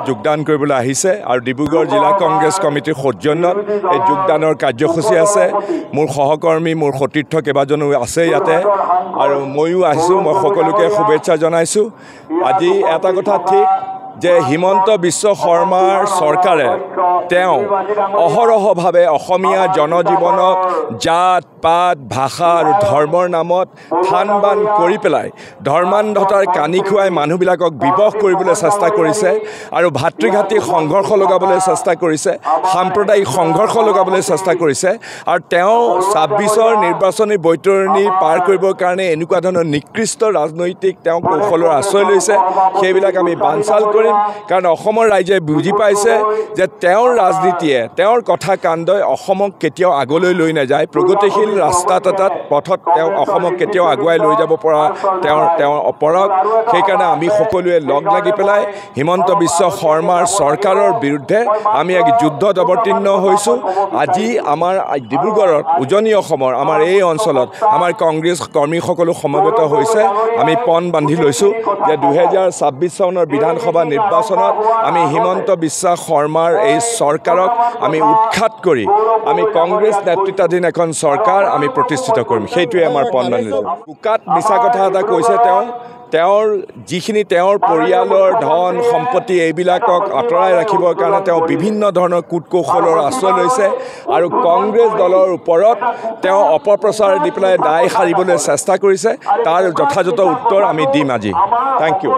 যোগদান কৰিবলৈ আহিছে আৰু ডিব্ৰুগড় জিলা কংগ্ৰেছ কমিটিৰ সৌজন্যত এই যোগদানৰ কাৰ্যসূচী আছে মোৰ সহকৰ্মী মোৰ সতীৰ্থ কেইবাজনো আছে ইয়াতে আৰু ময়ো আহিছোঁ মই সকলোকে শুভেচ্ছা জনাইছোঁ আজি এটা কথা ঠিক যে হিমন্ত বিশ্ব শৰ্মাৰ চৰকাৰে তেওঁ অহৰহভাৱে অসমীয়া জনজীৱনক জাত পাত ভাষা আৰু ধৰ্মৰ নামত থান বান কৰি পেলাই ধৰ্মান্ধতাৰ কানি খুৱাই মানুহবিলাকক বিবশ কৰিবলৈ চেষ্টা কৰিছে আৰু ভাতৃঘাতী সংঘৰ্ষ লগাবলৈ চেষ্টা কৰিছে সাম্প্ৰদায়িক সংঘৰ্ষ লগাবলৈ চেষ্টা কৰিছে আৰু তেওঁ ২৬ৰ নিৰ্বাচনী বৈতৰণি পাৰ কৰিবৰ কাৰণে এনেকুৱা ধৰণৰ নিকৃষ্ট ৰাজনৈতিক তেওঁ কৌশলৰ আশ্ৰয় লৈছে সেইবিলাক আমি বানচাল কৰিম কাৰণ অসমৰ ৰাইজে বুজি পাইছে যে তেওঁৰ ৰাজনীতিয়ে তেওঁৰ কথা কাণ্ডই অসমক কেতিয়াও আগলৈ লৈ নাযায় প্ৰগতিশীল ৰাস্তাত এটাত পথত তেওঁ অসমক কেতিয়াও আগুৱাই লৈ যাব পৰা তেওঁৰ অপৰাধ সেইকাৰণে আমি সকলোৱে লগ লাগি পেলাই হিমন্ত বিশ্ব শৰ্মাৰ চৰকাৰৰ বিৰুদ্ধে আমি এক যুদ্ধত অৱতীৰ্ণ হৈছোঁ আজি আমাৰ ডিব্ৰুগড়ত উজনি অসমৰ আমাৰ এই অঞ্চলত আমাৰ কংগ্ৰেছ কৰ্মীসকলো সমবেত হৈছে আমি পণ বান্ধি লৈছোঁ যে ২০২৬ চনৰ বিধানসভা নিৰ্বাচনত আমি হিমন্ত বিশ্ব শৰ্মাৰ এই চৰকাৰক আমি উৎখাত কৰি আমি কংগ্ৰেছ নেতৃত্বাধীন এখন চৰকাৰ আমি প্ৰতিষ্ঠিত কৰিম সেইটোৱে আমাৰ পণ বান্ধিছোঁ বোকাত মিছা কথা এটা কৈছে তেওঁৰ যিখিনি তেওঁৰ পৰিয়ালৰ ধন সম্পত্তি এইবিলাকক আঁতৰাই ৰাখিবৰ কাৰণে তেওঁ বিভিন্ন ধৰণৰ কূটকৌশলৰ আশ্ৰয় লৈছে আৰু কংগ্ৰেছ দলৰ ওপৰত তেওঁ অপপ্ৰচাৰ দি পেলাই দায় সাৰিবলৈ চেষ্টা কৰিছে তাৰ যথাযথ উত্তৰ আমি দিম আজি থেংক ইউ